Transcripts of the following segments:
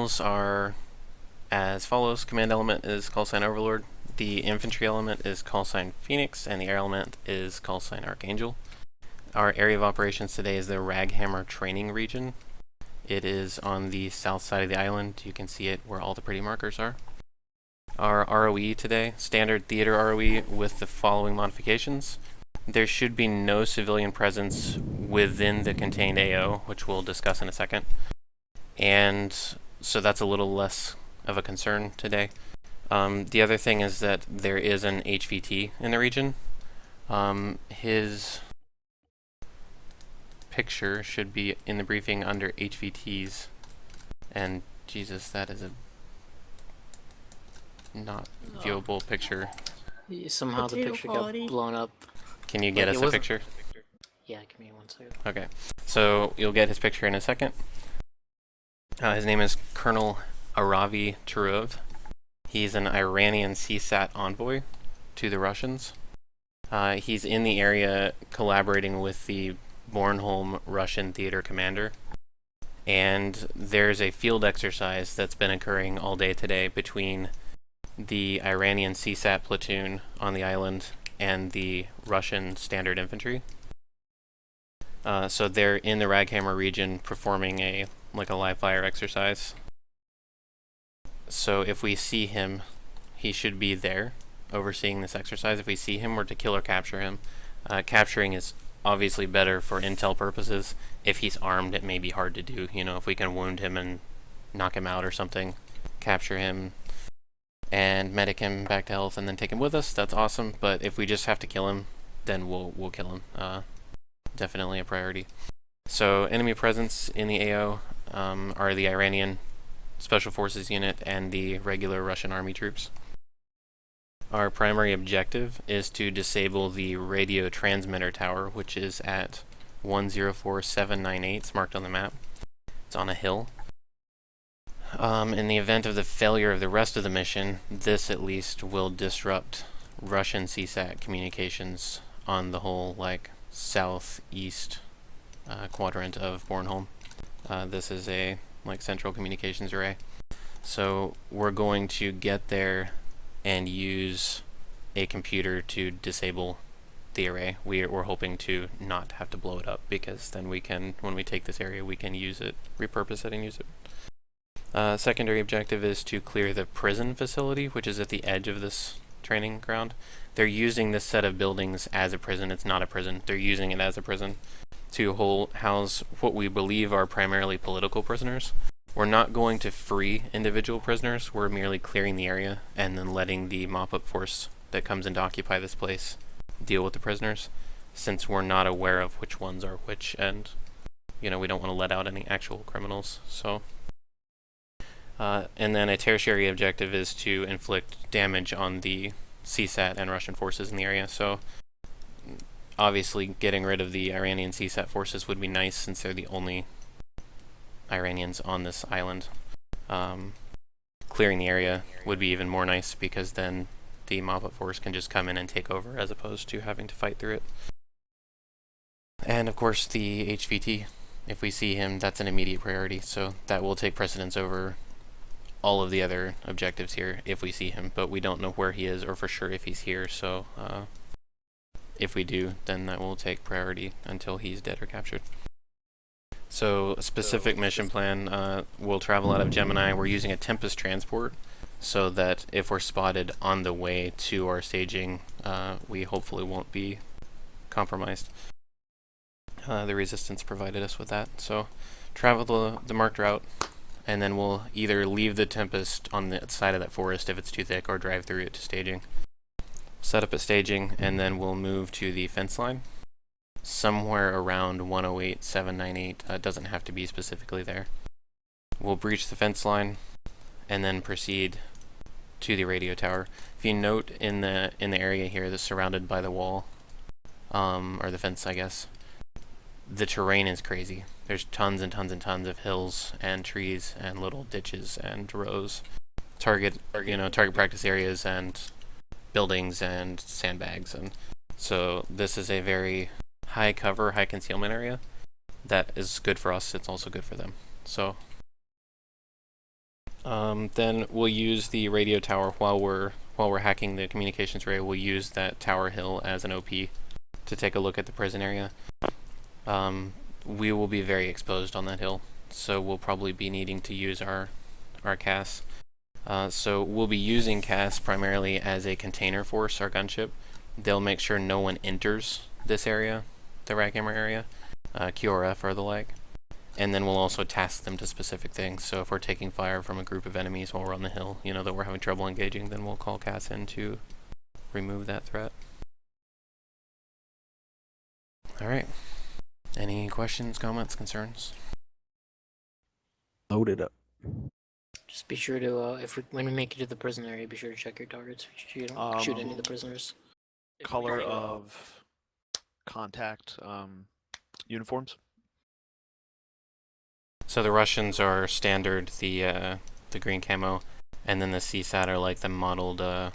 criminals are as follows. Command element is callsign Overlord. The infantry element is callsign Phoenix, and the air element is callsign Archangel. Our area of operations today is the Raghammer Training region. It is on the south side of the island. You can see it where all the pretty markers are. Our ROE today, standard theater ROE with the following modifications. There should be no civilian presence within the contained AO, which we'll discuss in a second. And so that's a little less of a concern today. The other thing is that there is an HVT in the region. His picture should be in the briefing under HVTs, and Jesus, that is a not viewable picture. Somehow the picture got blown up. Can you get us a picture? Yeah, give me 1 second. Okay, so you'll get his picture in a second. His name is Colonel Aravi Turov. He's an Iranian CSAT envoy to the Russians. He's in the area collaborating with the Bornholm Russian theater commander. And there's a field exercise that's been occurring all day today between the Iranian CSAT platoon on the island and the Russian standard infantry. So they're in the Raghammer region performing a live fire exercise. So if we see him, he should be there overseeing this exercise. If we see him, we're to kill or capture him. Capturing is obviously better for intel purposes. If he's armed, it may be hard to do. You know, if we can wound him and knock him out or something, capture him and medic him back to health and then take him with us, that's awesome. But if we just have to kill him, then we'll kill him. Definitely a priority. So enemy presence in the AO are the Iranian Special Forces unit and the regular Russian army troops. Our primary objective is to disable the radio transmitter tower, which is at 104798. It's marked on the map. It's on a hill. In the event of the failure of the rest of the mission, this at least will disrupt Russian CSAT communications on the whole southeast quadrant of Bornholm. This is a central communications array. So we're going to get there and use a computer to disable the array. We're hoping to not have to blow it up, because then we can, when we take this area, we can use it, repurpose it and use it. Secondary objective is to clear the prison facility, which is at the edge of this training ground. They're using this set of buildings as a prison. It's not a prison. They're using it as a prison to house what we believe are primarily political prisoners. We're not going to free individual prisoners. We're merely clearing the area and then letting the mop-up force that comes in to occupy this place deal with the prisoners, since we're not aware of which ones are which, and we don't want to let out any actual criminals. So, and then a tertiary objective is to inflict damage on the CSAT and Russian forces in the area. So obviously getting rid of the Iranian CSAT forces would be nice, since they're the only Iranians on this island. Clearing the area would be even more nice, because then the mop-up force can just come in and take over, as opposed to having to fight through it. And of course the HVT, if we see him, that's an immediate priority, so that will take precedence over all of the other objectives here if we see him, but we don't know where he is or for sure if he's here, so if we do, then that will take priority until he's dead or captured. So a specific mission plan, we'll travel out of Gemini. We're using a Tempest transport, so that if we're spotted on the way to our staging, we hopefully won't be compromised. The Resistance provided us with that. So travel the marked route, and then we'll either leave the Tempest on the side of that forest if it's too thick, or drive through it to staging. Set up at staging, and then we'll move to the fence line. Somewhere around 108798, doesn't have to be specifically there. We'll breach the fence line and then proceed to the radio tower. If you note in the area here that's surrounded by the wall, or the fence, I guess, the terrain is crazy. There's tons and tons and tons of hills and trees and little ditches and rows, target practice areas and buildings and sandbags, and so this is a very high cover, high concealment area that is good for us. It's also good for them. So Then we'll use the radio tower while we're hacking the communications array. We'll use that tower hill as an OP to take a look at the prison area. We will be very exposed on that hill, so we'll probably be needing to use our CAS. So we'll be using CAS primarily as a container force, our gunship. They'll make sure no one enters this area, the Raghammer area, QRF or the like. And then we'll also task them to specific things. So if we're taking fire from a group of enemies while we're on the hill, you know, that we're having trouble engaging, then we'll call CAS in to remove that threat. Alright. Any questions, comments, concerns? Load it up. Just be sure to, when we make it to the prison area, be sure to check your targets. You don't shoot any of the prisoners. Color of contact uniforms. So the Russians are standard, the green camo, and then the CSAT are like the modeled, I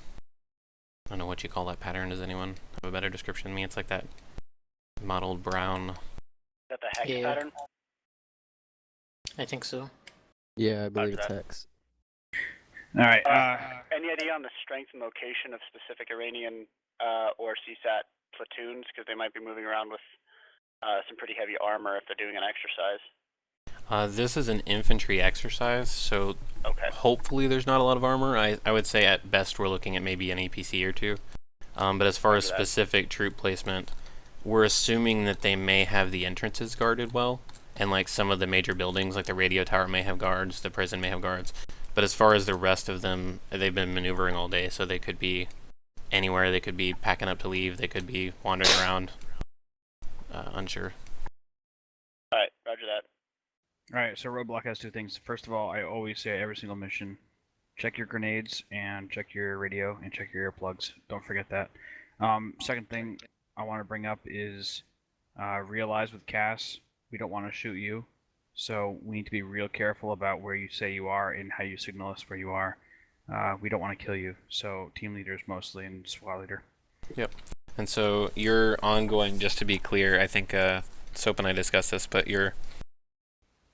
don't know what you call that pattern. Does anyone have a better description than me? It's like that modeled brown. Is that the hex pattern? I think so. Yeah, I believe it's hex. Alright, any idea on the strength and location of specific Iranian or CSAT platoons? Because they might be moving around with some pretty heavy armor if they're doing an exercise. This is an infantry exercise, so hopefully there's not a lot of armor. I would say at best we're looking at maybe an APC or two. But as far as specific troop placement, we're assuming that they may have the entrances guarded well, and like some of the major buildings, like the radio tower may have guards, the prison may have guards. But as far as the rest of them, they've been maneuvering all day, so they could be anywhere. They could be packing up to leave, they could be wandering around. Unsure. Alright, roger that. Alright, so Roadblock has two things. First of all, I always say every single mission, check your grenades and check your radio and check your earplugs. Don't forget that. Second thing I want to bring up is realize with CAS, we don't want to shoot you. So we need to be real careful about where you say you are and how you signal us where you are. We don't want to kill you. So team leaders mostly and squad leader. Yep. And so your ongoing, just to be clear, I think Soap and I discussed this, but your...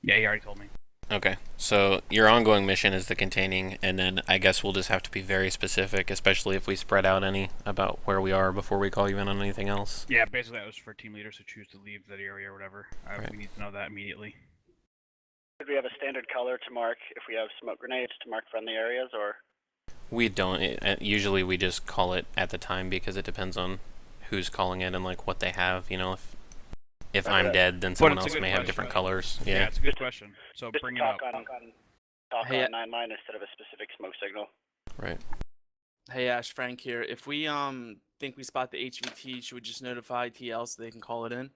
Yeah, he already told me. Okay, so your ongoing mission is the containing, and then I guess we'll just have to be very specific, especially if we spread out any about where we are before we call you in on anything else. Yeah, basically that was for team leaders to choose to leave that area or whatever. Right. We need to know that immediately. Should we have a standard color to mark if we have smoke grenades to mark friendly areas, or? We don't. Usually we just call it at the time because it depends on who's calling it and like what they have, you know, if I'm dead, then someone else may have different colors. Yeah, it's a good question. So just bring it talk up. on 9-line instead of a specific smoke signal. Right. Hey Ash, Frank here. If we think we spot the HVT, should we just notify TL so they can call it in?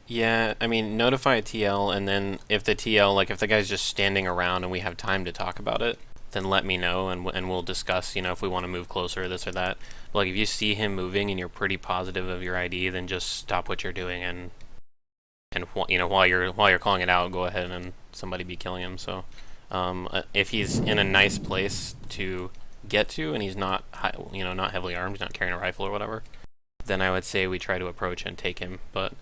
Yeah, I mean, notify a TL, and then if the TL, like if the guy's just standing around and we have time to talk about it, then let me know and we'll discuss, you know, if we want to move closer or this or that. But like if you see him moving and you're pretty positive of your ID, then just stop what you're doing and you know, while you're calling it out, go ahead and somebody be killing him. So if he's in a nice place to get to and he's not not heavily armed, he's not carrying a rifle or whatever, then I would say we try to approach and take him, but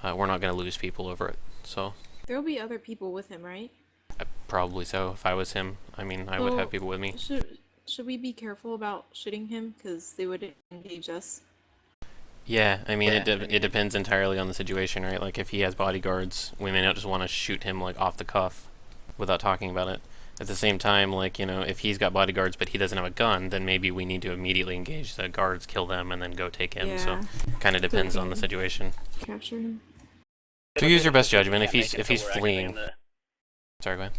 we're not going to lose people over it. So there'll be other people with him, right? Probably so. If I was him, I mean, I would have people with me. Should we be careful about shooting him because they would engage us? Yeah, I mean, it depends entirely on the situation, right? Like if he has bodyguards, we may not just want to shoot him like off the cuff without talking about it. At the same time, like, you know, if he's got bodyguards but he doesn't have a gun, then maybe we need to immediately engage the guards, kill them, and then go take him. Yeah. So kind of depends on the situation. Capture him. So use your best judgment. If he's fleeing. Sorry, go ahead.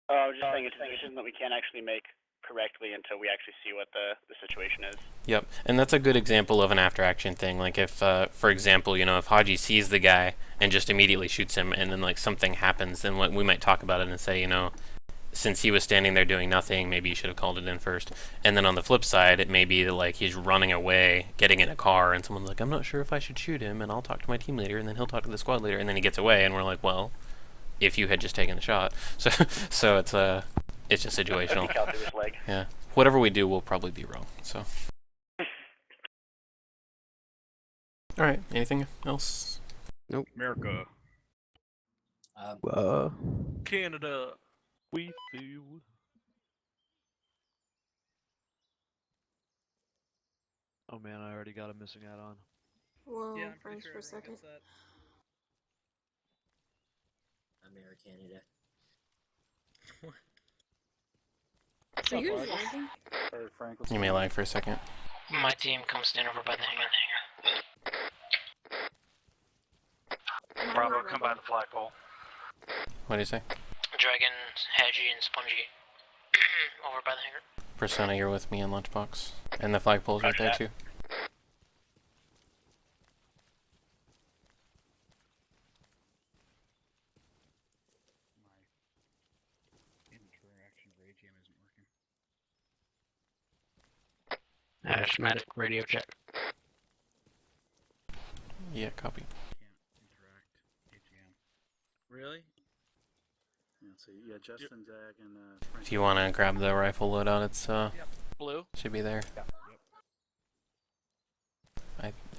I was just saying it's a decision that we can't actually make correctly until we actually see what the situation is. Yep, and that's a good example of an after-action thing. Like if, for example, you know, if Haji sees the guy and just immediately shoots him, and then like something happens, then we might talk about it and say, you know, since he was standing there doing nothing, maybe you should have called it in first. And then on the flip side, it may be that like he's running away, getting in a car, and someone's like, I'm not sure if I should shoot him, and I'll talk to my team leader, and then he'll talk to the squad leader, and then he gets away, and we're like, well, if you had just taken the shot. So it's just situational. Yeah. Whatever we do will probably be wrong. So. All right. Anything else? Nope. America. Uh, Canada. We feel Oh man, I already got a missing add-on. Whoa, Yeah, I'm froze pretty sure for a everyone second. gets that. American So you guys lagging? Hey, Frank, what's You may lag for a second. My team comes stand over by the hangar. Bravo, come by the flagpole. What do you say? Dragon, Hadji, and Spongy over by the hangar. Persona, you're with me in Lunchbox. And the flagpole's right there too. My interaction ray jam isn't working. Schematic radio check. Yeah, copy. Can't interact. AGM. Really? Yeah, so yeah, Justin, Dag, and Frank. If you want to grab the rifle loadout, it's Blue? should be there.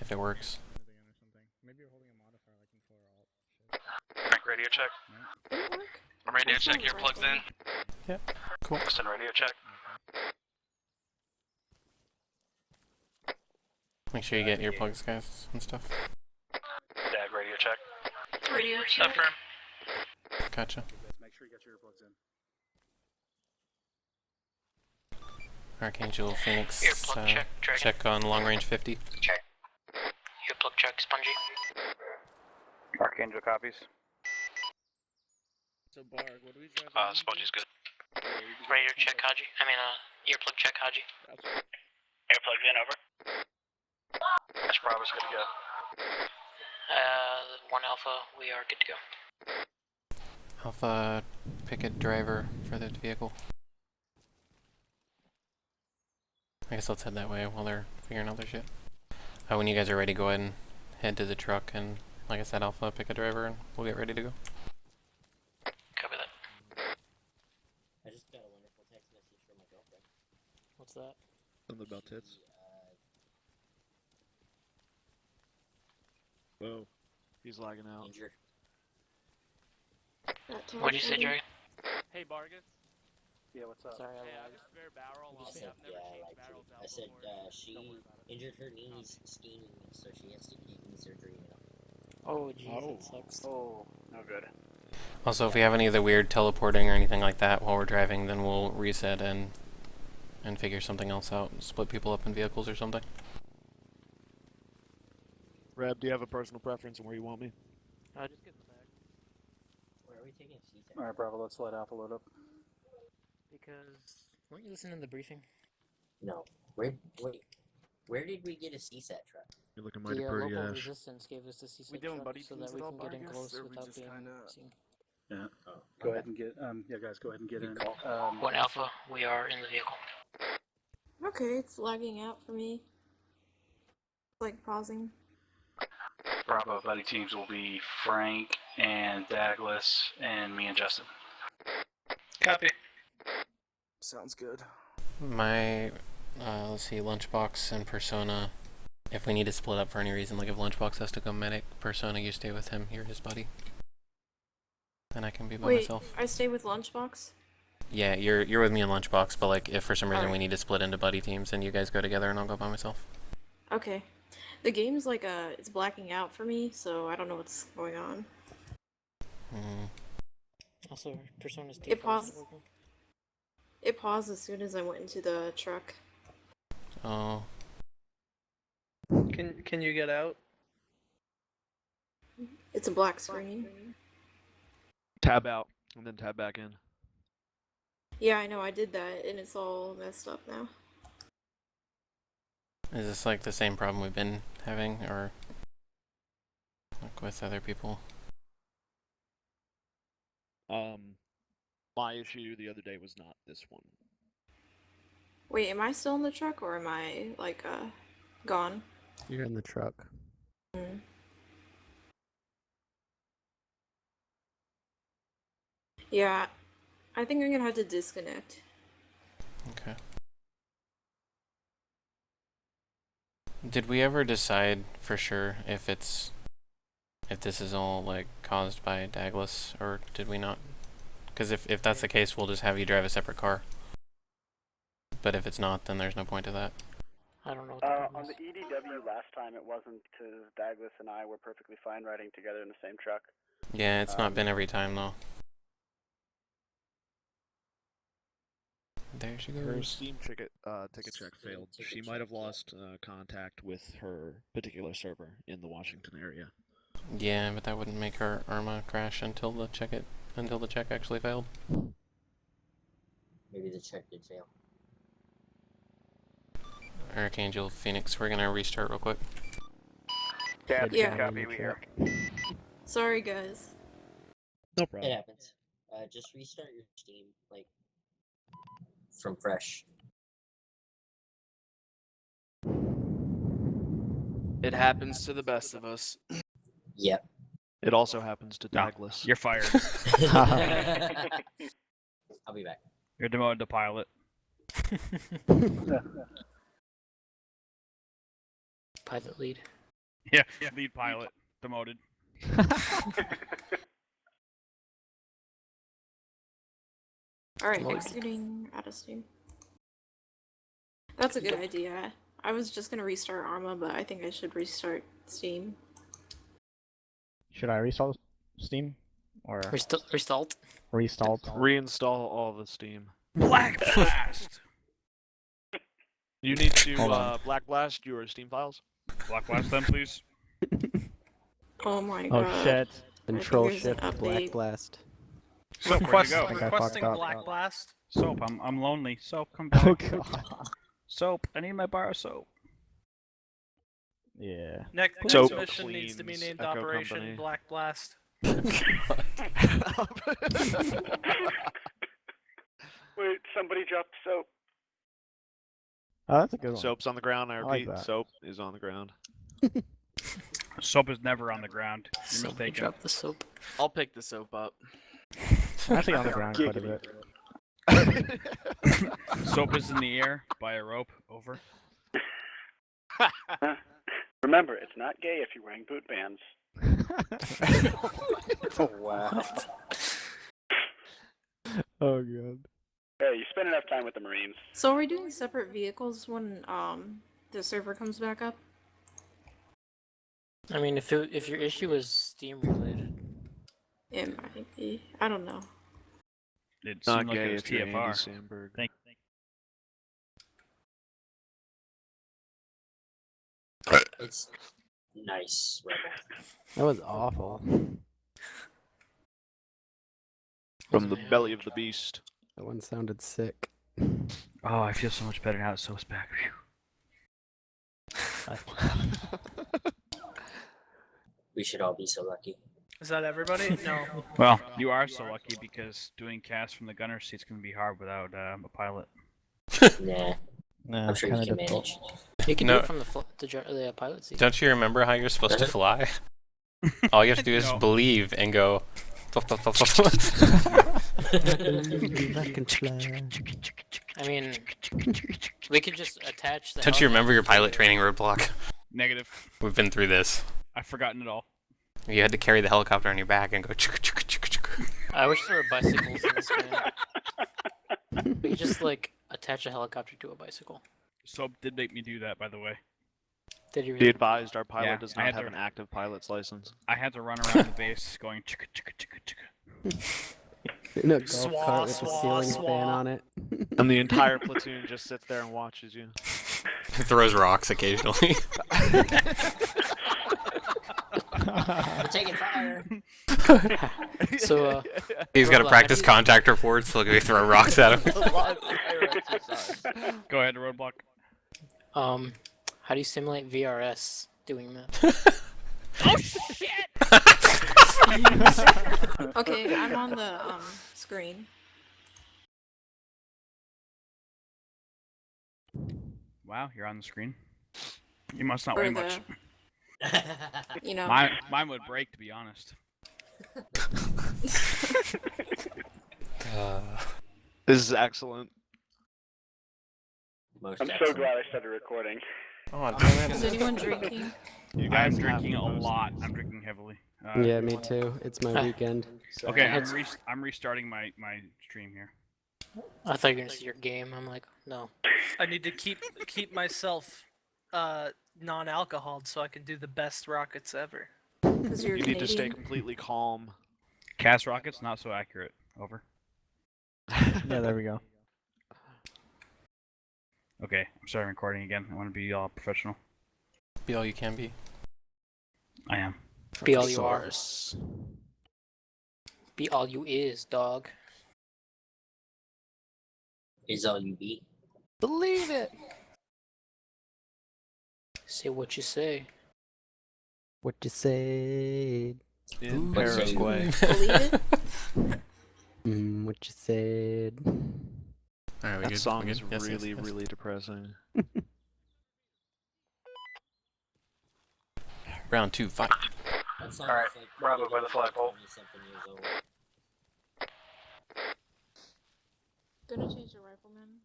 If it works. Maybe you're holding a modifier like control or alt. Frank, radio check. Did it work? Radio That's check, not earplugs right. in. Cool. Justin, radio check. Make sure you get earplugs, guys, and stuff. Dag, radio check. Radio check. Affirm. Gotcha. Guys, make sure you get your earplugs in. Archangel, Phoenix, Earplug check, Dragon. check on long range 50. Check. Earplug check, Spongy. Archangel copies. So Barg, what do we drive? Spongy's good. Radio check, Haji. Earplug check, Haji. Airplugs in, over. Ash Bravo's good to go. 1 Alpha, we are good to go. Alpha, pick a driver for the vehicle. I guess let's head that way while they're figuring out their shit. When you guys are ready, go ahead and head to the truck, and like I said, Alpha, pick a driver, and we'll get ready to go. Copy that. I just got a wonderful text message from my girlfriend. What's that? Something about tits. Whoa. He's lagging out. Injured. What'd you say, Jerry? Hey, Bargus. Yeah, what's up? Sorry, Hey, I have a spare barrel. I I've said, never changed barrels out before. she injured her knees skiing, so she has to get knee surgery now. Oh, jeez, that sucks. Oh, no good. Also, if we have any of the weird teleporting or anything like that while we're driving, then we'll reset and figure something else out. Split people up in vehicles or something. Reb, do you have a personal preference on where you want me? Just get in the back. Where are we taking CSAT? Alright, Bravo, let's let Alpha load up. Because weren't you listening to the briefing? No. Wait. Where did we get a CSAT truck? You're looking The mighty pretty, local Ash. resistance gave us the CSAT We doing truck buddy so teams that we at all, can get in Bargus, close or we without just being kinda- seen. Yeah. Oh, Go ahead and get, yeah, guys, go ahead and get in. 1 Alpha, we are in the vehicle. Okay, it's lagging out for me. Like pausing. Bravo buddy teams will be Frank and Douglas and me and Justin. Copy. Sounds good. My, let's see, Lunchbox and Persona. If we need to split up for any reason, like if Lunchbox has to go medic, Persona, you stay with him. You're his buddy. Then I can be by Wait, myself. I stay with Lunchbox? Yeah, you're with me in Lunchbox, but like if for some reason we Alright. need to split into buddy teams, then you guys go together and I'll go by myself. Okay. The game's like it's blacking out for me, so I don't know what's going on. Also, Persona's It paused. It paused as soon as I went into the truck. Oh, Can you get out? It's a black screen. Tab out, and then tab back in. Yeah, I know, I did that, and it's all messed up now. is this like the same problem we've been having, or like with other people? My issue the other day was not this one. Wait, am I still in the truck, or am I, like, gone? You're in the truck. Hmm. Yeah, I think I'm gonna have to disconnect. Okay. Did we ever decide for sure if this is all like caused by Douglas, or did we not? Because if that's the case, we'll just have you drive a separate car. But if it's not, then there's no point to that. I don't know what the On the EDW last time, it wasn't because Douglas and I were perfectly fine riding together in the same truck. Yeah, it's not been every time though. There she Her goes. Steam ticket check failed. She might have lost contact with her particular server in the Washington area. Yeah, but that wouldn't make her Irma crash until the check actually failed. Maybe the check did fail. Archangel, Phoenix, we're gonna restart real quick. Yeah. Copy, we hear. Sorry, guys. No It problem. happens. Just restart your Steam, like, from fresh. It happens to the best of us. Yep. It also happens to No, Douglas. you're fired. I'll be back. You're demoted to pilot. Pilot lead. Yeah, lead pilot. Demoted. Alright, exiting out of Steam. That's a good idea. I was just gonna restart Arma, but I think I should restart Steam. Should I restart Steam? Or Restart? restart? Reinstall all the Steam. Black Blast! You need to Hold on. Black Blast your Steam files. Black Blast them, please. Oh my Oh god. shit. Control there's an shift black update. blast. Soap, where'd you go? I think I Requesting fucked up. Black Blast. Soap, I'm lonely. Soap, come back. Oh god. Soap, I need my bar of soap. Yeah. Next Soap mission needs to be cleans named Echo Operation Company. Black Blast. Wait, somebody dropped soap. Oh, that's a good one. Soap's on the ground, I like repeat. that. Soap is on the ground. Soap is never on the ground. You're Somebody mistaken. drop the soap. I'll pick the soap up. I'm actually on the ground quite a bit. Soap is in the air by a rope. Over. Remember, it's not gay if you're wearing boot bands. What? Oh god. Hey, you spend enough time with the Marines. So are we doing separate vehicles when the server comes back up? I mean, if your issue is Steam related. It might be. I don't know. It Not seemed like gay it was if you're Andy TFR. Samberg. Thank It's nice, Rebel. That was awful. From the belly of the beast. That one sounded sick. Oh, I feel so much better now. It's Soap's back. We should all be so lucky. Is that everybody? No. Well, you are so lucky because doing cast from the gunner seat's gonna be hard without a pilot. Nah, Nah, I'm sure you kinda can difficult. manage. You can No. do it from the pilot seat. Don't you remember how you're supposed to fly? All you have to do is No. believe and go. I can fly. I mean, we could just attach the. Don't you remember your pilot training roadblock? Negative. We've been through this. I've forgotten it all. You had to carry the helicopter on your back and go. I wish there were bicycles in this game. We could just like attach a helicopter to a bicycle. Soap did make me do that, by the way. Did you Be really? advised, our pilot Yeah, does I not had have to- an active pilot's license. I had to run around the base going chicka chicka chicka chicka. In a golf Swah, cart with a swah, ceiling swah. fan on it. And the entire platoon just sits there and watches you. Throws rocks occasionally. We're taking fire. So, He's got to Roadblock, practice how do you- contact reports, so we throw rocks at him. Live fire exercise. Go ahead, Roadblock. How do you simulate VRS doing that? Oh shit! Okay, I'm on the screen. Wow, you're on the screen. You must not Or weigh much. You know. Mine would break, to be honest. This is excellent. Most I'm so excellent. glad I started recording. Oh, damn Is anyone drinking? You guys I'm have drinking the a most- lot. I'm drinking heavily. Yeah, me too. It's my weekend. Okay, I'm restarting my stream here. I thought you were gonna see your game. I'm like, no. I need to keep myself non-alcoholed so I can do the best rockets ever. Because you're You need to stay Canadian. completely calm. Cast rockets, not so accurate. Over. Yeah, there we go. Okay, I'm starting recording again. I want to be all professional. Be all you can be. I am. Be all you are. Be all you is, dog. Is all you be. Believe it. Say what you say. What you said. In What say you? Paraguay. Believe it? What you said. Alright, we That good? song We is good? Yes, really, yes, yes. really depressing. Round 2, fight. Alright, Bravo by the flagpole. Gonna change the rifleman.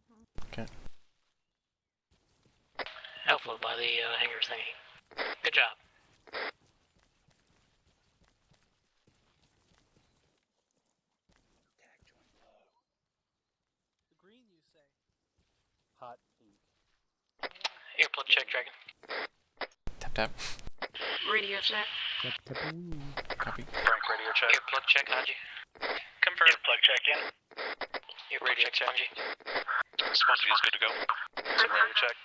Okay. Alpha by the hangar thingy. Good job. The green, you say? Hot pink. Earplug check, Dragon. Tap tap. Radio check. Copy. Frank, radio check. Earplug check, Haji. Confirm. Earplug check in. Earplug check, Spongy. Spongy is good to go. Some radio check.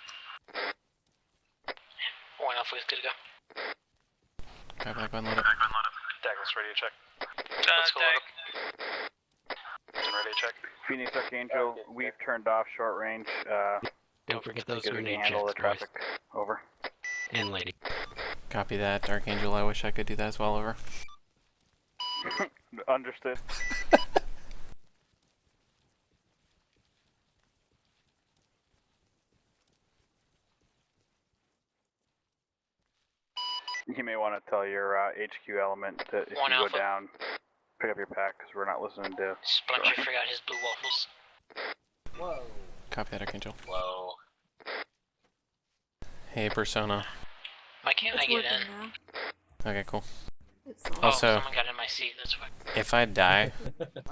One Alpha is good to go. Copy that, go and load up. Dagger's radio check. Let's go load up. Some radio check. Phoenix Archangel, we've turned off short range. Don't forget those Good, we grenade can handle the checks, boys. traffic. Over. And lady. Copy that, Archangel. I wish I could do that as well, over. Understood. You may want to tell your HQ element that if One you Alpha. go down, pick up your pack because we're not listening to. Spongy forgot his blue waffles. Whoa. Copy that, Archangel. Whoa. Hey, Persona. Why can't I It's get working in? now. Okay, cool. It's on. Oh, Also- someone got in my seat, that's why. If I die,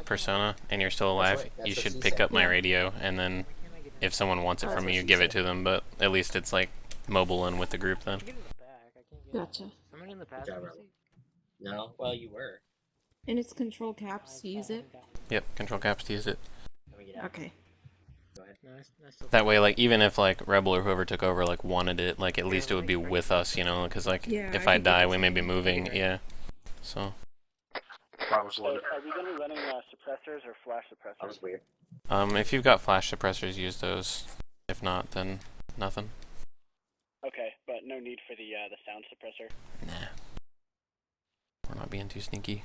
Persona, and you're still alive, you should pick up my radio, and then if someone wants it from me, you give it to them, but at least it's like mobile and with the group then. Gotcha. Someone in the passenger seat? No, well, you were. And it's control caps to use it. Yep, control caps to use it. Okay. Go ahead. That way, like, even if, like, Rebel or whoever took over, like, wanted it, like, at least it would be with us, you know, because, like, Yeah, if I I think die, that's we may be fine. moving, yeah. So, Bravo's So, loaded. are we going to be running suppressors or flash That suppressors? was weird. if you've got flash suppressors, use those. If not, then nothing. Okay, but no need for the sound suppressor. Nah. We're not being too sneaky.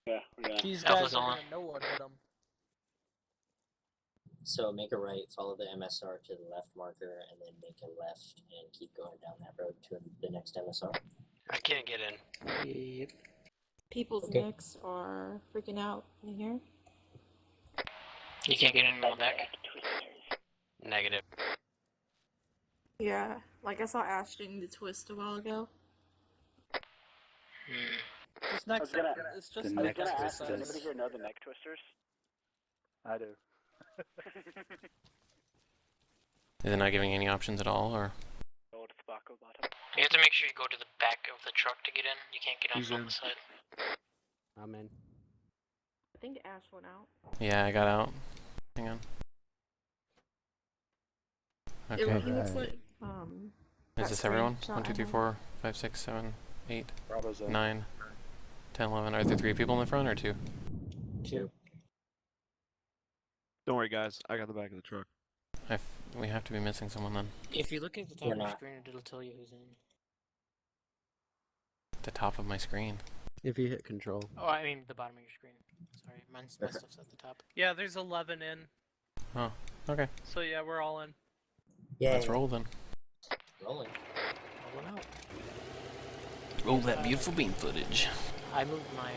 Yeah, we're gonna. These Alpha's guys are on. gonna know what hit them. So make a right, follow the MSR to the left marker, and then make a left and keep going down that road to the next MSR. I can't get in. Yep. People's Okay. necks are freaking out in here. You can't get in on deck? Negative. Yeah, like I saw Ash doing the twist a while ago. Just next. gonna- It's just the I was next gonna ask, twist does is- anybody here know the neck twisters? I do. Is it not giving any options at all, or? Old Tobacco bottom. You have to make sure you go to the back of the truck to get in. You can't get on He's from in. the side. I'm in. I think Ash went out. Yeah, I got out. Hang on. Okay. He looks Alright. like Is that this screen everyone? shot 1, 2, I 3, had. 4, 5, 6, 7, 8, Bravo's in. 9, 10, 11. Are there 3 people in the front or 2? Two. Don't worry, guys. I got the back of the truck. We have to be missing someone then. If you look at the top We're of the not. screen, it'll tell you who's in. At the top of my screen. If you hit control. Oh, I mean the bottom of your screen. Sorry, my stuff's at the top. Yeah, there's 11 in. Oh, okay. So yeah, we're all in. Yeah. Let's roll then. Rolling. Rolling out. Roll that beautiful beam footage. I moved my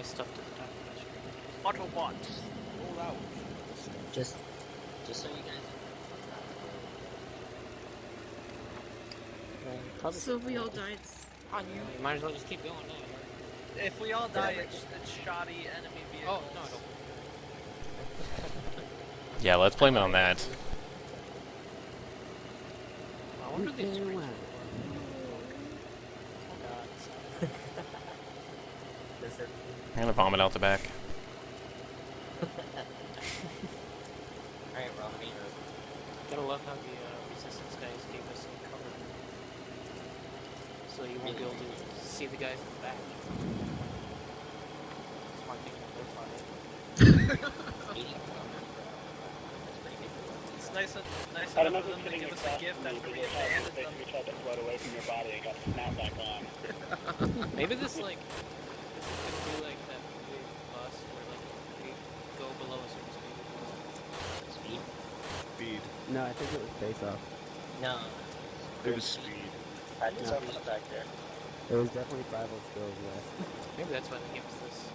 stuff to the top of my screen. Autobots, roll out. Just so you guys. So if we all died it's on you. You might as well just keep going now. If we all die, it's shoddy enemy vehicles. Oh, no, I don't. Yeah, let's blame it on that. What are these screens for? Oh god. There's a... I'm gonna vomit out the back. Alright, we're on the main road. Gotta love how the resistance guys gave us some cover. So you won't be able to see the guys in the back. Smart thing on their part. 80 kilometers per hour. That's pretty good. It's nice, nice I don't know enough of who's them to sitting give us a across gift from me, after but we your head abandoned them. basically tried to float away from your body and got snapped back on. Maybe this like this is gonna be like that movie Bus where like we go below a certain speed. Speed? Speed. No, I think it was Face Off. No. It was speed. I just No. opened it back there. It was definitely 5 goes west. Maybe that's why they gave us this.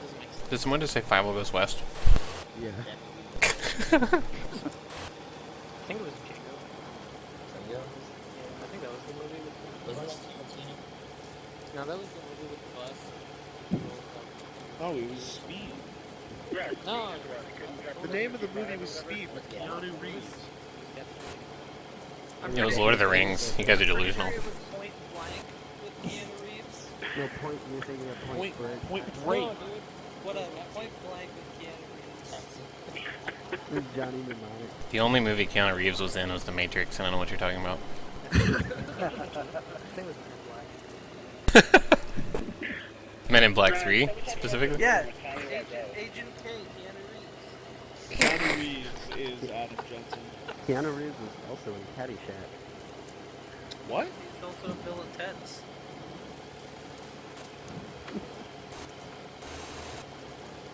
Doesn't make sense. Did someone just say 5 goes west? Yeah. I think it was Django. Django? Yeah, I think that was the movie with the Wasn't bus. that Tarantino? No, that was the movie with the bus. Oh, it was Speed. No, The name of the movie was Speed with Keanu Reeves. It was Lord of the Rings. You guys are delusional. It was Point Blank with Keanu Reeves. No, point, you're thinking of Point Break. Point No, Break. dude. Whatever. Point Blank with Keanu Reeves. With Johnny Mnemonic. The only movie Keanu Reeves was in was The Matrix. I don't know what you're talking about. I think it was Point Blank. Men in Black 3, specifically? Yeah. Agent K, Keanu Reeves. Keanu Reeves is Adam Jensen. Keanu Reeves was also in Caddyshack. What? He's also in Bill and Ted's.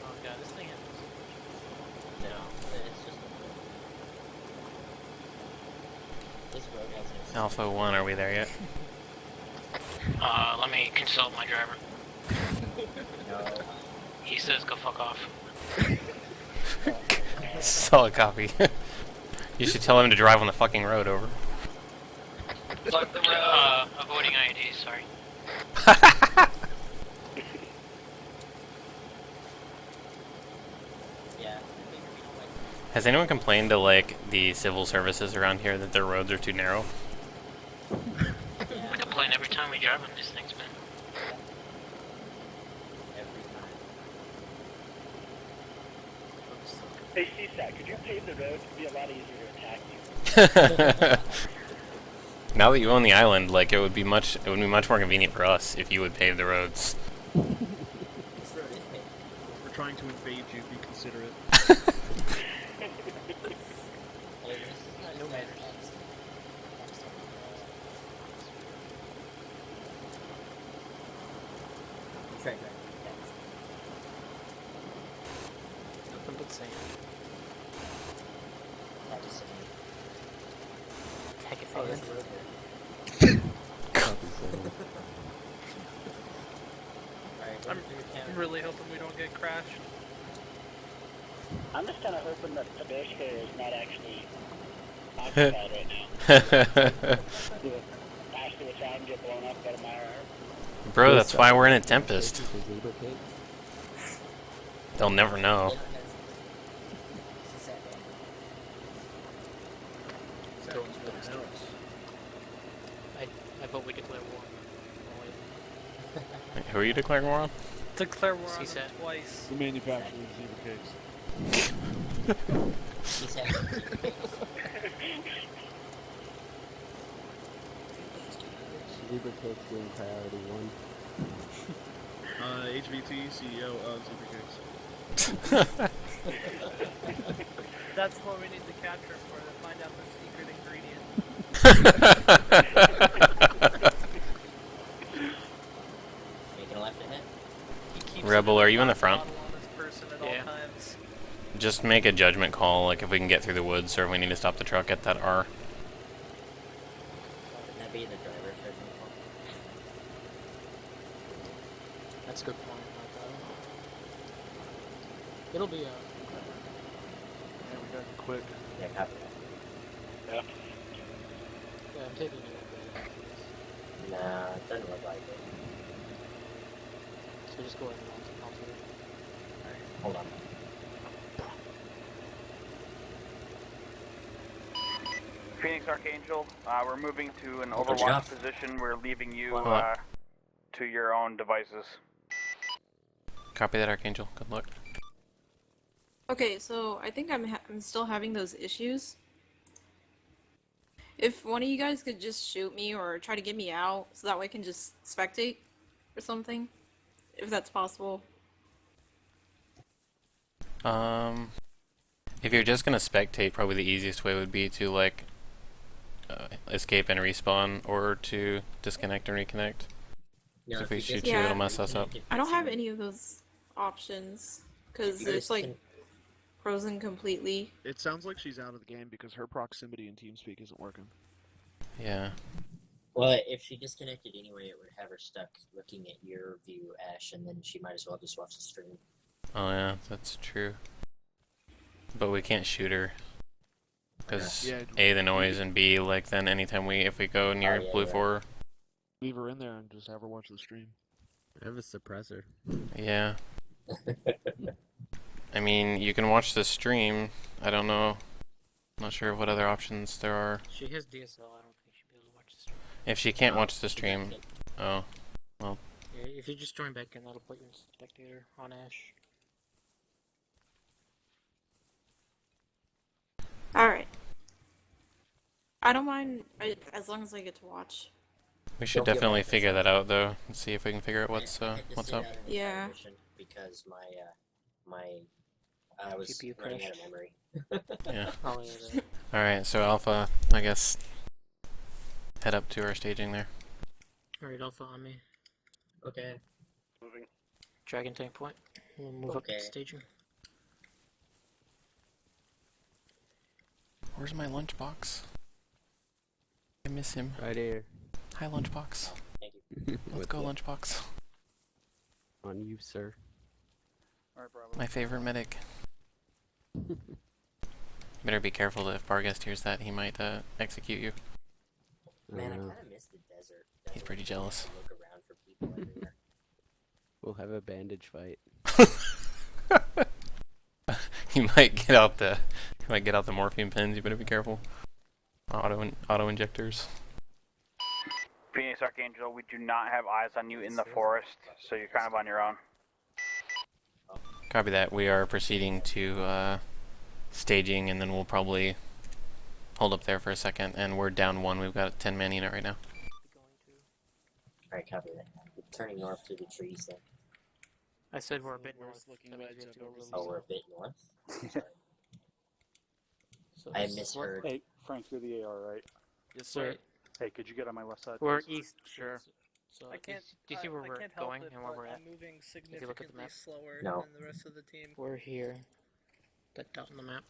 Oh god, this thing has No, it's just this road has no Alpha 1, are we there yet? Let me consult my driver. No. He says go fuck off. Solid copy. You should tell him to drive on the fucking road, over. Fuck the road. Avoiding IEDs, sorry. Yeah, I think we don't like Has anyone complained to, like, the civil services around here that their roads are too narrow? I complain every time we drive on these things, man. every time. Hey, CSAT, could you pave the road? It'd be a lot easier to attack you. Now that you own the island, like, it would be much more convenient for us if you would pave the roads. This road is paved. We're trying to invade you, be considerate. Hey, this is not no man's land. You tried driving text. nothing but sand. That is something. Heck if Oh, it there's is. a road there. Alright, I'm I'm really hoping we don't get crashed. I'm just kind of hoping that Tedesco is not actually occupied right now. Actually, we're trying to get blown up by the Meyer. Bro, that's why we're in a Tempest. The zebra cake. They'll never know. I vote we declare war. Wait, who are you declaring war on? Declare war on them CSAT. twice. Who manufactures zebra cakes? Zebra cake's being priority 1. HVT, CEO of zebra cakes. That's what we need the capture for, to find out the secret ingredient. Making a left ahead. He keeps Rebel, are you in the front? bottle on this person at all times. Just make a judgment call, like if we can get through the woods or if we need to stop the truck at that R. Wouldn't that be the driver's judgment call? That's a good point. It'll be Yeah, we got it quick. Yeah, copy that. Yeah. Yeah, I'm taking it. Nah, it doesn't look like it. So just go ahead and I'll do it. Hold on. Phoenix Archangel, we're moving to an Good overwatch job. position. We're leaving you What? to your own devices. Copy that, Archangel. Good luck. Okay, so I think I'm still having those issues. If one of you guys could just shoot me or try to get me out, so that way I can just spectate or something, if that's possible. If you're just gonna spectate, probably the easiest way would be to like escape and respawn, or to disconnect and reconnect. No, So if we shoot you, it'll mess us up. I don't have any of those options because it's like frozen completely. It sounds like she's out of the game because her proximity in TeamSpeak isn't working. Yeah. Well, if she disconnected anyway, it would have her stuck looking at your view, Ash, and then she might as well just watch the stream. Oh yeah, that's true. But we can't shoot her. Because Yeah. A, the noise, and B, like, then anytime if we go near Blue 4... Leave her in there and just have her watch the stream. I have a suppressor. Yeah. I mean, you can watch the stream. I don't know. Not sure what other options there are. She has DSL. I don't think she'll be able to watch the stream. If she can't watch the stream... Oh. Well. Yeah, if you just join back in, that'll put you in spectator on Ash. Alright. I don't mind as long as I get to watch. We should definitely figure that out, though, and see if we can figure out what's up. Yeah. Because I was GPU running out crashed. of memory. Yeah. Oh, yeah, Alright, so Alpha, I guess, head up to our staging there. Alright, Alpha on me. Okay. Moving. Dragon tank point. We'll move up Okay. to staging. Where's my lunchbox? I miss him. Right here. Hi, lunchbox. Thank you. Let's go, lunchbox. On you, sir. Alright, Bravo. My favorite medic. Better be careful if Barghest hears that, he might execute you. Man, I kind of miss the desert. He's pretty jealous. Look around for people everywhere. We'll have a bandage fight. He might get out the morphine pens. You better be careful. Auto injectors. Phoenix Archangel, we do not have eyes on you in the forest, so you're kind of on your own. Copy that. We are proceeding to staging, and then we'll probably hold up there for a second. And we're down one. We've got a 10-man unit right now. Alright, copy that. We're turning north through the trees then. I said we're a bit north. That means we have to go really Oh, we're a bit north? Sorry. So I this is misheard. Hey, Frank, you're the AR, right? Yes, sir. Hey, could you get on my left side? We're please? east. Sure. So I can't. do you see where I we're can't help going it, and where but we're at? I'm moving If you look at the significantly map. slower No. than the rest of the team. We're here. That dot on the map.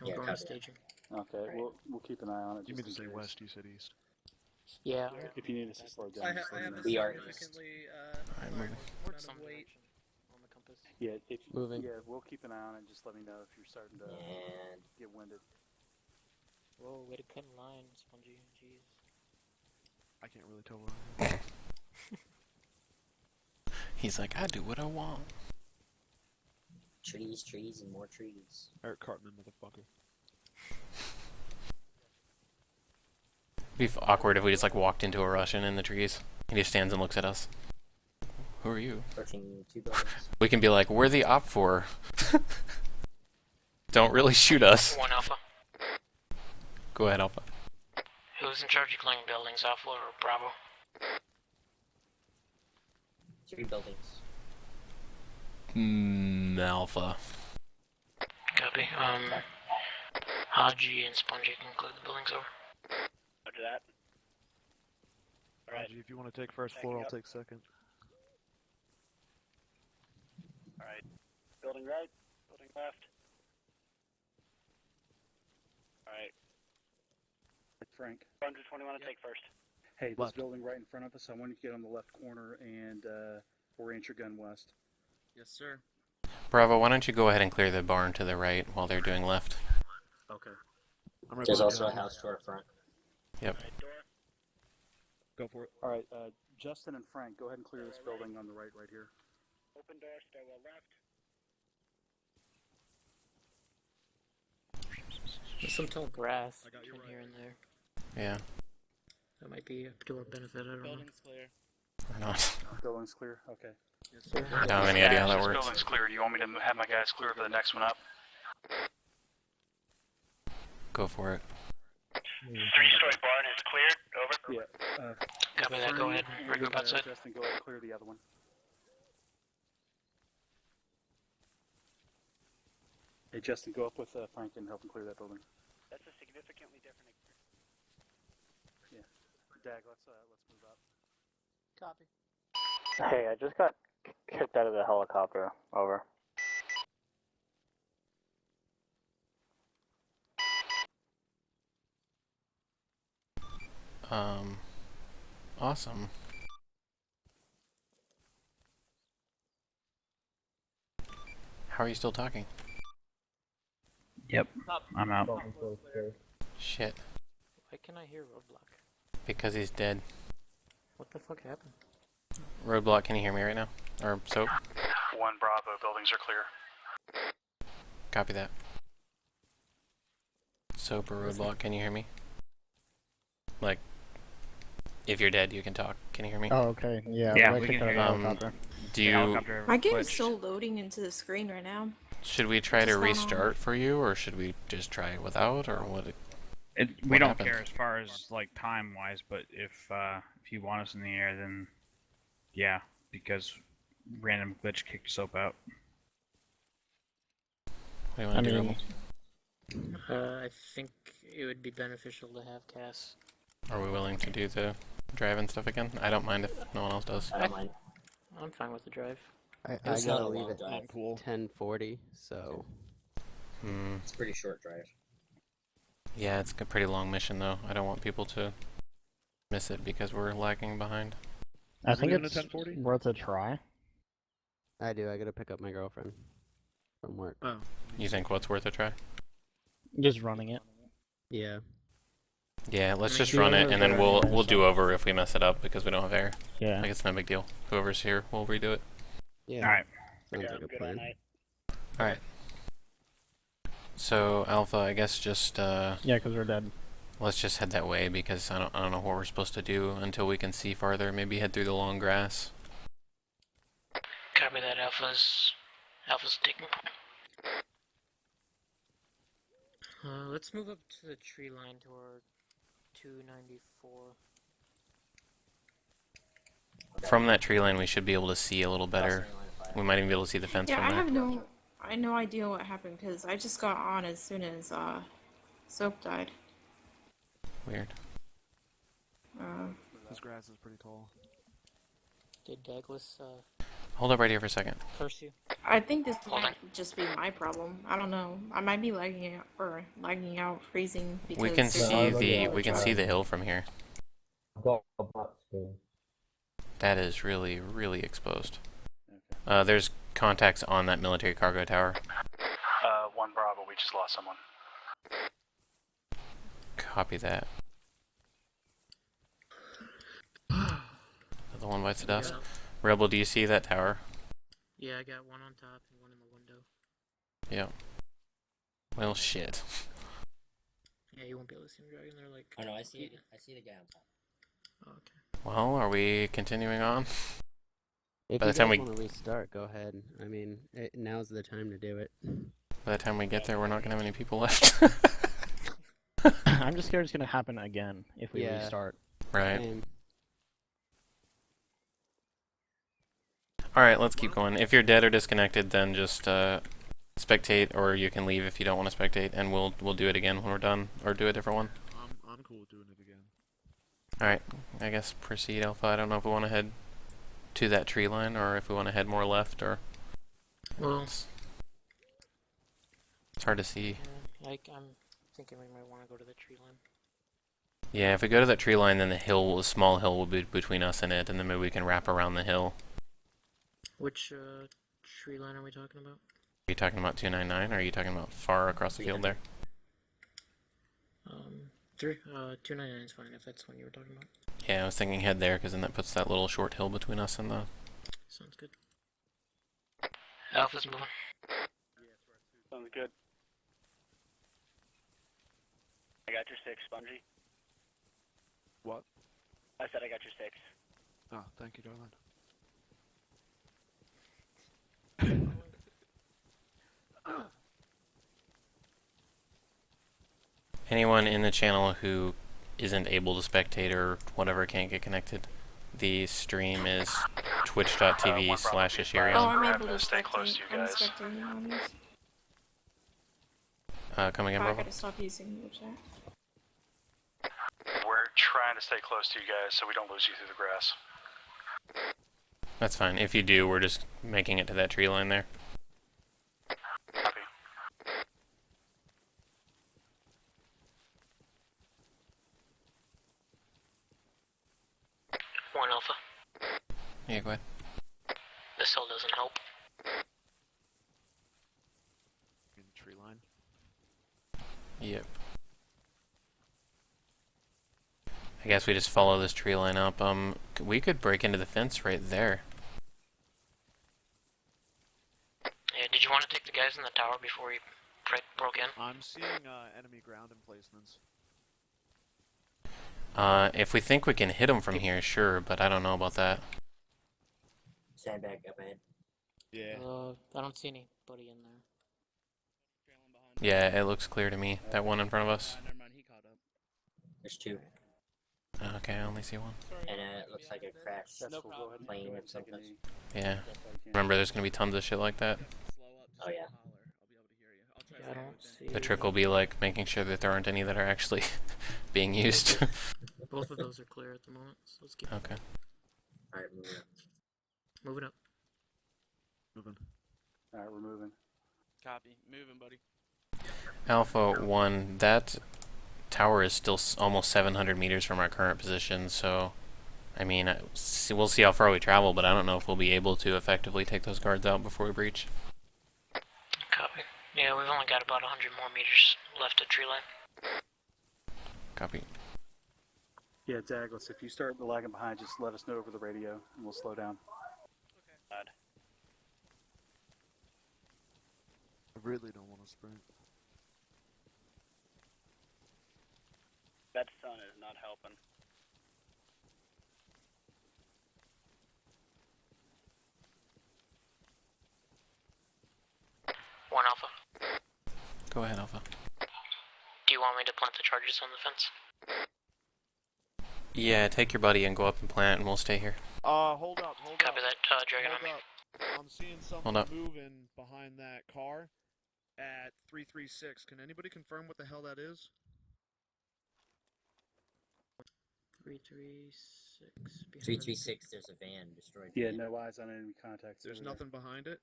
And Yeah, we're going copy that. staging. Okay, we'll keep an eye on it. You mean to just say in case. west, you said east. Yeah. If you need us to slow down, I just let me have know. a We are significantly Alright, large moving. We're amount some of weight. direction on the compass. Yeah, if Moving. Yeah, we'll keep an eye on it. Just let me know if you're starting to And get winded. Whoa, way to cut in line, Spongy. Jeez. I can't really tell where. He's like, I do what I want. trees, trees, and more trees. Eric Cartman, motherfucker. It'd be awkward if we just like walked into a Russian in the trees. He just stands and looks at us. Who are you? Approaching 2 buildings. We can be like, we're the op for. Don't really shoot us. 1 Alpha. Go ahead, Alpha. Who's in charge of clearing buildings, Alpha or Bravo? 3 buildings. Alpha. Copy. Haji and Spongy can clear the buildings over. Roger that. Alright. If you want to take first floor, I'll take second. Alright. Building right, building left. Alright. Frank. 120 want to take first. Hey, this Left. building right in front of us, I want you to get on the left corner and orient your gun west. Yes, sir. Bravo, why don't you go ahead and clear the barn to the right while they're doing left? Okay. I'm right There's behind also you. a house to our front. Yep. Alright, door. Go for it. Alright, Justin and Frank, go ahead and clear this building on the right here. Open door, stairwell left. There's some tall grass I got you between right. here and there. Yeah. That might be to our benefit. I don't know. Building's clear. Or not. Building's clear. Okay. Yes, sir. I don't have any idea how that This works. building's clear. You want me to have my guys clear for the next one up? Go for it. 3-story barn is cleared. Over. Yeah. Copy that. Go ahead and regroup outside. Justin, go ahead and clear the other one. Hey, Justin, go up with Frank and help him clear that building. That's a significantly different experience. Yeah. Dag, let's move up. Copy. Hey, I just got kicked out of the helicopter. Over. Awesome. How are you still talking? Yep, I'm out. Shit. Why can I hear Roadblock? Because he's dead. What the fuck happened? Roadblock, can you hear me right now? Or Soap? 1 Bravo, buildings are clear. Copy that. Soap or Roadblock, can you hear me? Like, if you're dead, you can talk. Can you hear me? Oh, okay. Yeah, Yeah, I we kicked can out of hear the you. helicopter. Do you... Helicopter My game is glitched. still loading into the screen right now. Should we try to What's going on? restart for you, or should we just try it without, or what? We What don't happened? care as far as like time wise, but if you want us in the air, then yeah, because random glitch kicked Soap out. What do you want to do, mean- Rebel? I think it would be beneficial to have Cass. Are we willing to do the drive and stuff again? I don't mind if no one else does. I don't mind. I'm fine with the drive. I It's not gotta a leave long at drive. 10:40, so Hmm. It's a pretty short drive. Yeah, it's a pretty long mission though. I don't want people to miss it because we're lagging behind. I Is it think even a it's 10:40? worth a try. I do. I gotta pick up my girlfriend from work. Oh. You think what's worth a try? Just running it. Yeah. Yeah, let's I mean, just do run it whatever and then drive you guys we'll do want. over if we mess it up because we don't have air. Yeah. Like it's no big deal. Whoever's here, we'll redo it. Yeah. All right. Sounds like a plan. All right. So Alpha, I guess just Yeah, because we're dead. let's just head that way because I don't know what we're supposed to do until we can see farther. Maybe head through the long grass. Copy that. Alpha's taking point. Let's move up to the tree line toward 294. From that tree line, we should be able to see a little better. We might even be able to see the fence Yeah, from I there. have no idea what happened because I just got on as soon as Soap died. Weird. This grass is pretty tall. Did Douglas Hold up right here for a second. curse you? I think this might just be my problem. I don't know. I might be lagging out, freezing because We can there's see no the hill from here. That is really, really exposed. There's contacts on that military cargo tower. 1 Bravo, we just lost someone. Copy that. The one bites the dust. Rebel, do you see that tower? Yeah, I got one on top and one in the window. Yeah. Well, shit. Yeah, you won't be able to see him dragging. They're like. Oh no, I see it. I see the guy on top. Oh, okay. Well, are we continuing on? If By you the time guys we want to restart, go ahead. I mean, now's the time to do it. by the time we get there, we're not gonna have any people left. I'm just scared it's gonna happen again if we Yeah. restart. Right. Same. All right, let's keep going. If you're dead or disconnected, then just spectate, or you can leave if you don't want to spectate, and we'll do it again when we're done, or do a different one. I'm cool with doing it again. All right, I guess proceed, Alpha. I don't know if we want to head to that tree line, or if we want to head more left, or Well, it's hard to see. I'm thinking we might want to go to the tree line. Yeah, if we go to that tree line, then the small hill will be between us and it, and then maybe we can wrap around the hill. Which tree line are we talking about? Are you talking about 299, or are you talking about far across the field there? 299 is fine if that's one you were talking about. Yeah, I was thinking head there, because then that puts that little short hill between us and the... Sounds good. Alpha's moving. Sounds good. I got your 6, Spongy. What? I said I got your 6. Oh, thank you, darling. Anyone in the channel who isn't able to spectate or whatever can't get connected, the stream is twitch.tv/Asherion. Oh, I'm able to stay close spectate. to you I'm guys. spectating on these. Come again, I Bravo? gotta stop using the chat. We're trying to stay close to you guys so we don't lose you through the grass. That's fine. If you do, we're just making it to that tree line there. Copy. 1 Alpha. Yeah, go ahead. This hill doesn't help. In the tree line. Yep. I guess we just follow this tree line up. We could break into the fence right there. Yeah, did you want to take the guys in the tower before we broke in? I'm seeing enemy ground emplacements. If we think we can hit them from here, sure, but I don't know about that. Sandbag up ahead. Yeah. I don't see anybody in there. Yeah, it looks clear to me. That one in front of us. Never mind, he caught up. There's 2. Okay, I only see one. And it looks like a crashed plane or something. Yeah. Remember, there's gonna be tons of shit like that. Oh yeah. Yeah, I don't see. The trick will be like making sure that there aren't any that are actually being used. Both of those are clear at the moment, so let's keep. Okay. Alright, moving up. Moving up. Moving. Alright, we're moving. Copy. Moving, buddy. Alpha 1, that tower is still almost 700 meters from our current position, so I mean, we'll see how far we travel, but I don't know if we'll be able to effectively take those guards out before we breach. Copy. Yeah, we've only got about 100 more meters left at tree line. Copy. Yeah, Douglas, if you start lagging behind, just let us know over the radio, and we'll slow down. Okay. I really don't want to sprint. That sun is not helping. One Alpha. Go ahead, Alpha. Do you want me to plant the charges on the fence? Yeah, take your buddy and go up and plant, and we'll stay here. Hold up, hold Copy up. that, Dragon on me. Hold up. I'm seeing Hold something up. moving behind that car at 336. Can anybody confirm what the hell that is? 336. 336, there's a van destroyed. Yeah, no eyes on enemy contacts. There's over there. nothing behind it?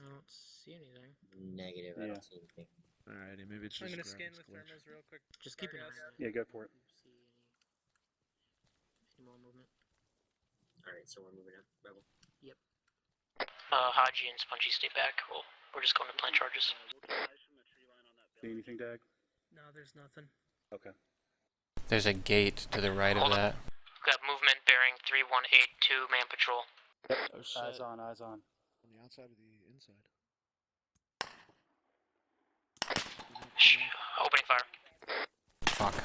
I don't see anything. Negative, I don't see anything. Alrighty, maybe it's I'm just gonna graphics scan with glitch. thermos real quick. Just keep an eye on it. Yeah, go for it. See any more movement? Alright, so we're moving up, Rebel. Yep. Haji and Spongy stay back. We're just going to plant charges. See anything, Dag? No, there's nothing. Okay. There's a gate to the right of that. Got movement bearing 3182 man patrol. Oh shit. Eyes on, eyes on. On the outside or the inside? Opening fire. Fuck.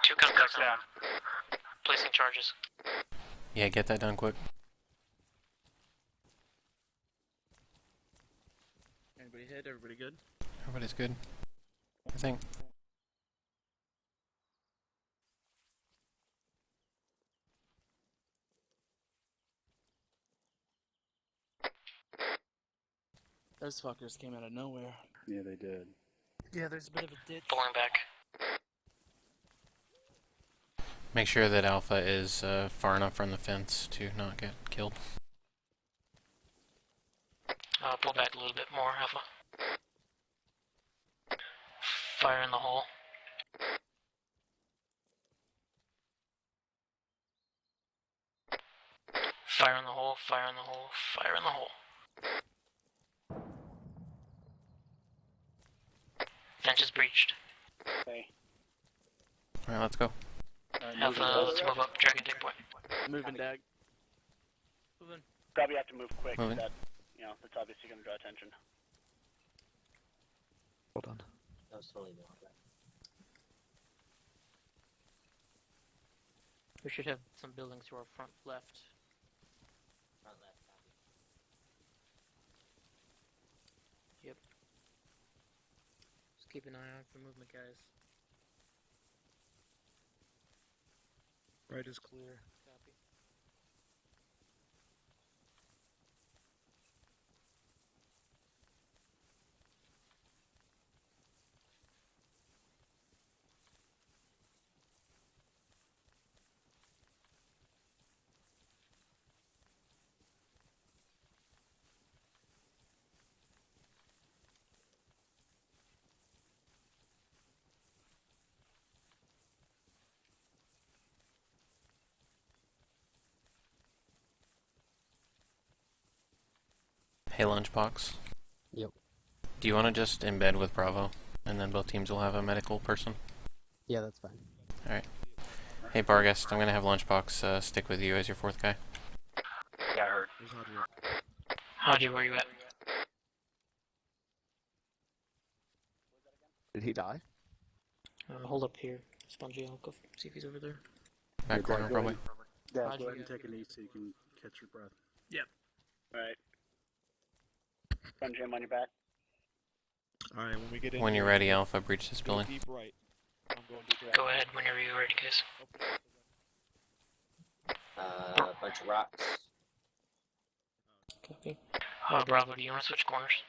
Two contacts down. Placing charges. Yeah, get that done quick. Anybody hit? Everybody good? Everybody's good. I think. Those fuckers came out of nowhere. Yeah, they did. Yeah, there's a bit of a ditch. Pulling back. Make sure that Alpha is far enough from the fence to not get killed. Pull back a little bit more, Alpha. Fire in the hole. Fire in the hole, fire in the hole, fire in the hole. Fence is breached. Okay. Alright, let's go. Alpha, let's move up. Dragon take point. Moving, Dag. Moving. Probably have to move quick. Moving. That you know, that's obviously going to draw attention. Hold on. That was totally wrong. We should have some buildings to our front left. Front left, copy. Yep. Just keep an eye out for movement, guys. Right is clear. Copy. Hey, Lunchbox. Yep. Do you want to just embed with Bravo, and then both teams will have a medical person? Yeah, that's fine. Alright. Hey, Bargast, I'm going to have Lunchbox stick with you as your fourth guy. Yeah, I heard. Haji, where you at? Did he die? Hold up here, Spongy. I'll go see if he's over there. Back corner, probably. Yeah, Roger, go ahead and yeah. take a knee so you can catch your breath. Yep. Alright. Spongy, I'm on your back. Alright, when we get in. When you're ready, Alpha, breach this building. Deep right. I'm going deep right. Go ahead whenever you're ready, guys. A bunch of rocks. Copy. Bravo, do you want to switch corners?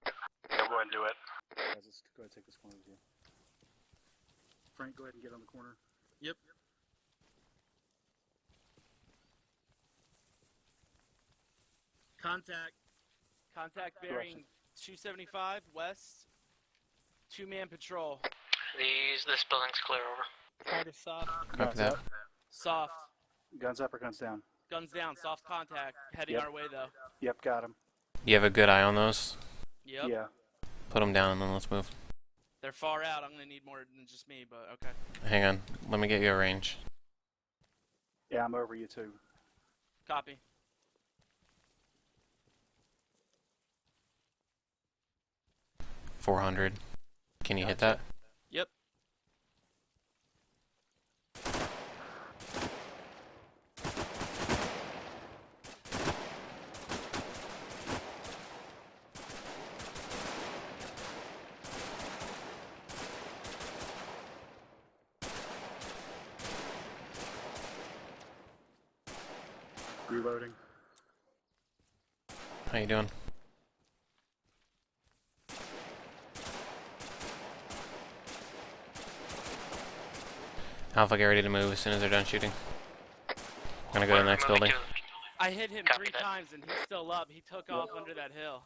Yeah, go ahead and do it. Guys, let's go ahead and take this corner with you. Frank, go ahead and get on the corner. Yep. Contact bearing 275 west. 2-man patrol. This building's clear, over. Target soft. Copy that. Soft. Guns up or guns down? Guns down. Soft contact. Heading Yep. our way though. Yep, got him. You have a good eye on those? Yep. Yeah. Put them down and then let's move. They're far out. I'm gonna need more than just me, but okay. Hang on. Let me get you a range. Yeah, I'm over you too. Copy. .400. Can you hit that? Yep. Reloading. How you doing? Alpha, get ready to move as soon as they're done shooting. I'm gonna go to the next building. I hit him Copy 3 that. times and he's still up. He took off under that hill.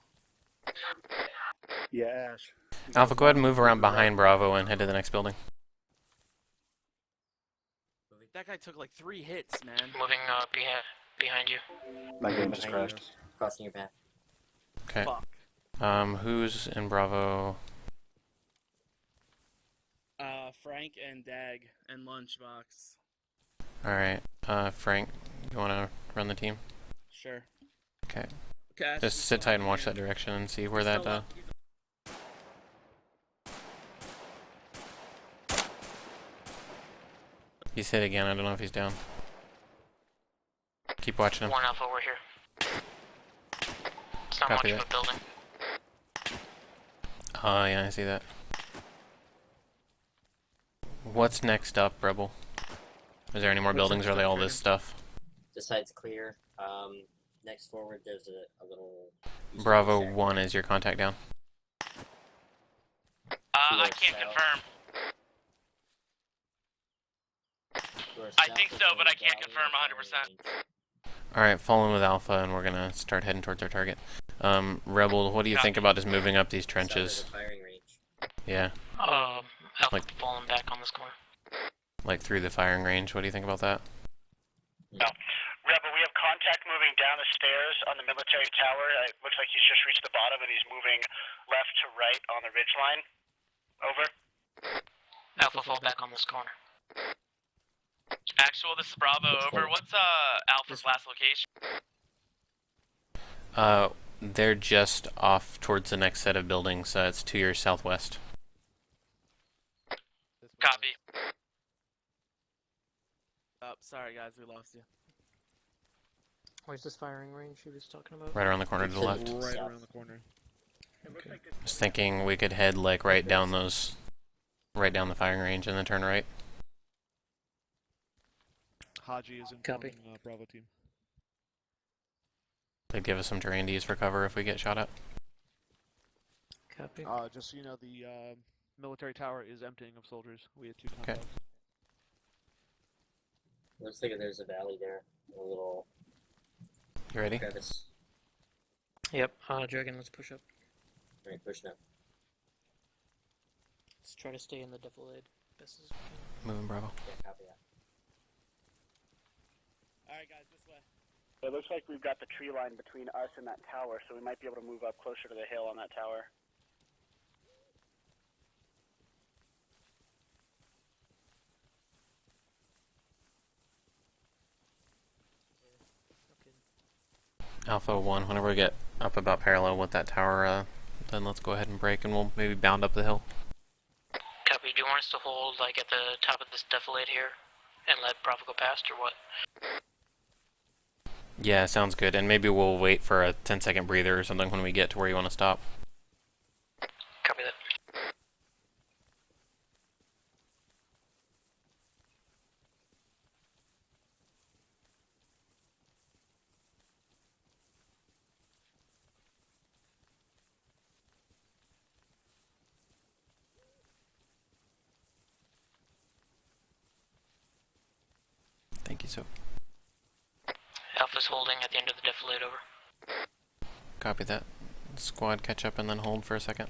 Yeah, Ash. Alpha, go ahead and move around behind Bravo and head to the next building. That guy took like 3 hits, man. Moving behind you. My game just crashed. Crossing your path. Okay. Fuck. Who's in Bravo? Frank and Dag and Lunchbox. Alright. Frank, you wanna run the team? Sure. Okay. Okay. Just sit tight and watch that direction and see where that, He's hit again, I don't know if he's down. Keep watching him. 1 Alpha, we're here. It's not Copy much of a building. Oh, yeah, I see that. What's next up, Rebel? Is there any more buildings, or are they all this stuff? This side's clear. Next forward, there's a little. Bravo 1 is your contact down. I can't confirm. I think so, but I can't confirm 100%. Alright, fall in with Alpha, and we're gonna start heading towards our target. Rebel, what do you think about just moving up these trenches? Firing range. Yeah. Alpha Like- falling back on this corner. Like through the firing range, what do you think about that? No. Rebel, we have contact moving down the stairs on the military tower. It looks like he's just reached the bottom and he's moving left to right on the ridge line. Over. Alpha fall back on this corner. Actual, this is Bravo, over. What's Alpha's last location? They're just off towards the next set of buildings. It's to your southwest. Copy. Oh, sorry guys, we lost you. Where's this firing range he was talking about? Right around the corner to the left. Right around the corner. Okay. I was thinking we could head like right down those, right down the firing range and then turn right. Haji is Copy. informing Bravo team. They'd give us some terrain to use for cover if we get shot at. Copy. Just so you know, the military tower is emptying of soldiers. We had 2 contacts. Looks like there's a valley there. A little You ready? crevice. Yep. Dragon, let's push up. Alright, pushing up. Let's try to stay in the defilade. Best as we can. Moving Bravo. Yeah, copy that. Alright guys, this way. It looks like we've got the tree line between us and that tower, so we might be able to move up closer to the hill on that tower. Alpha 1, whenever we get up about parallel with that tower, then let's go ahead and break and we'll maybe bound up the hill. Copy. Do you want us to hold, like, at the top of this defilade here and let Bravo go past, or what? Yeah, sounds good. And maybe we'll wait for a 10-second breather or something when we get to where you want to stop. Copy that. Thank you, so. Alpha's holding at the end of the defilade, over. Copy that. Squad, catch up and then hold for a second.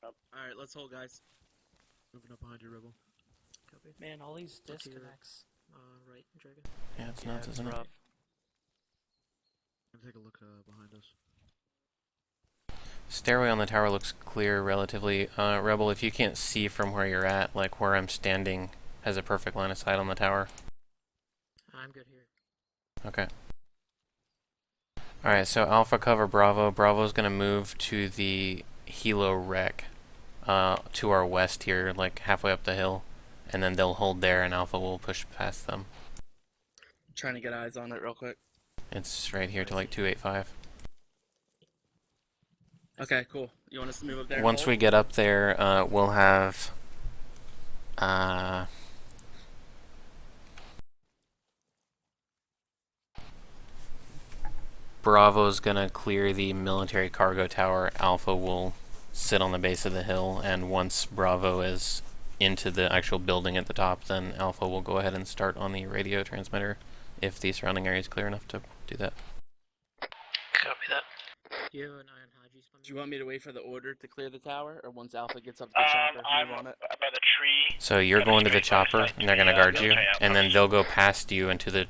Alright, let's hold, guys. Moving up behind you, Rebel. Copy. Man, all these disconnects. Right, Dragon. Yeah, it's nuts, isn't it? rough. I'm gonna take a look behind us. Stairway on the tower looks clear relatively. Rebel, if you can't see from where you're at, like where I'm standing has a perfect line of sight on the tower. I'm good here. Okay. Alright, so Alpha cover Bravo. Bravo's gonna move to the helo wreck to our west here, like halfway up the hill. And then they'll hold there and Alpha will push past them. Trying to get eyes on it real quick. It's right here to like 285. Okay, cool. You want us to move up there? Once we get up there, we'll have Bravo's gonna clear the military cargo tower. Alpha will sit on the base of the hill, and once Bravo is into the actual building at the top, then Alpha will go ahead and start on the radio transmitter if the surrounding area is clear enough to do that. Copy that. Do you have an eye on Haji's? Do you want me to wait for the order to clear the tower, or once Alpha gets up to the chopper, I'm move on it? by the tree. So you're going to the chopper, and they're gonna guard you, and then they'll go past you into the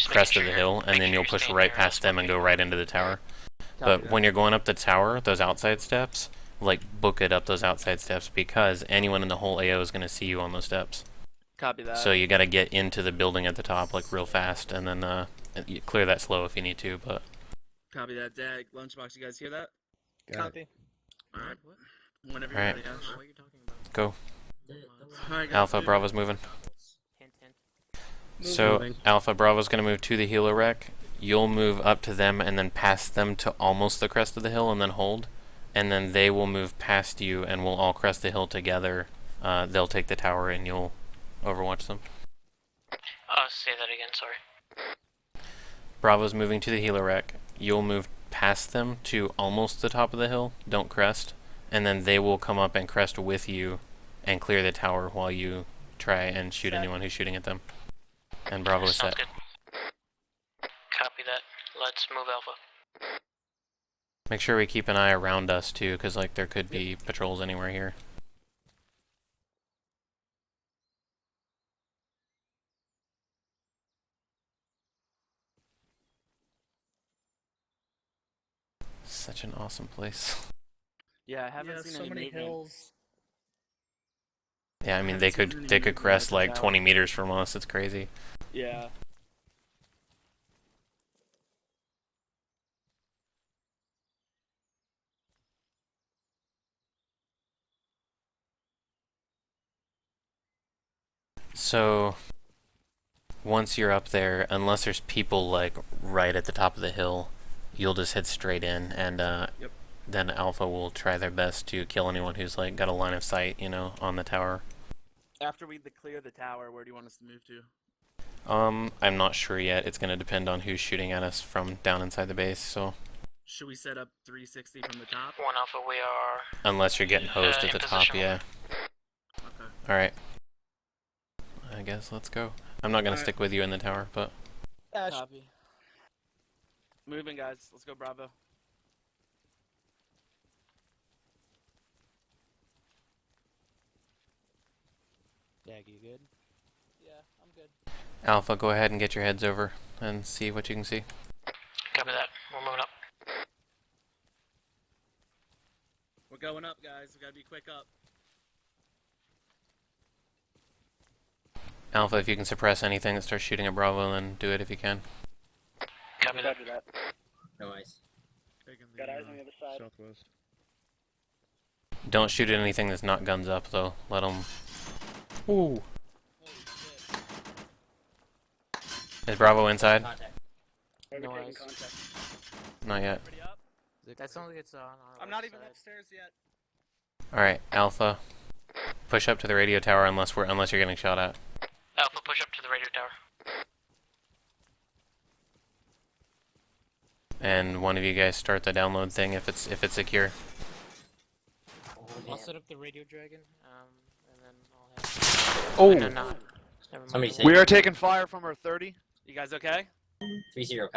crest of the hill, and then you'll push right past them and go right into the tower. But when you're going up the tower, those outside steps, book it up those outside steps, because anyone in the whole AO is gonna see you on those steps. Copy that. So you gotta get into the building at the top real fast, and then you clear that slow if you need to. But Copy that. Dag, Lunchbox, you guys hear that? Copy. Alright. What? Whenever you're Alright. ready, Ash. What are you talking about? go. Alright, guys, Alpha move. Bravo's moving. Hint, hint. So Alpha Bravo's gonna move to the helo wreck. You'll move up to them and then past them to almost the crest of the hill and then hold. And then they will move past you and we'll all crest the hill together. They'll take the tower and you'll overwatch them. Say that again, sorry. Bravo's moving to the helo wreck. You'll move past them to almost the top of the hill. Don't crest. And then they will come up and crest with you and clear the tower while you try and shoot anyone who's shooting at them. And Bravo is Sounds set. good. Copy that. Let's move Alpha. Make sure we keep an eye around us too, because there could be patrols anywhere here. Such an awesome place. Yeah, I haven't seen so any many maintenance. hills. Yeah, I mean they could crest like 20 meters from us. It's crazy. Yeah. So once you're up there, unless there's people like right at the top of the hill, you'll just head straight in, and then Alpha will try their best to kill anyone who's like got a line of sight, you know, on the tower. After we clear the tower, where do you want us to move to? I'm not sure yet. It's gonna depend on who's shooting at us from down inside the base. So Should we set up 360 from the top? 1 Alpha, we are... unless you're getting hosed at in the top, position. yeah. Okay. All right. I guess let's go. I'm not gonna stick with you in the tower, but Copy. Moving, guys. Let's go, Bravo. Dag, you good? Yeah, I'm good. Alpha, go ahead and get your heads over and see what you can see. Copy that. We're moving up. We're going up, guys. We gotta be quick up. Alpha, if you can suppress anything that starts shooting at Bravo, then do it if you can. Copy that. No ice. Got eyes on the other side. Southwest. Don't shoot at anything that's not guns up, though. Let them... Ooh. Is Bravo inside? No ice. Not yet. That's only it's on our I'm not even upstairs yet. Alright, Alpha. Push up to the radio tower unless you're getting shot at. Alpha, push up to the radio tower. And one of you guys start the download thing if it's secure. I'll set up the radio dragon, and then I'll have... Oh! No, no. Never mind. Somebody say We are taking fire from our 30. You guys okay? 3-0.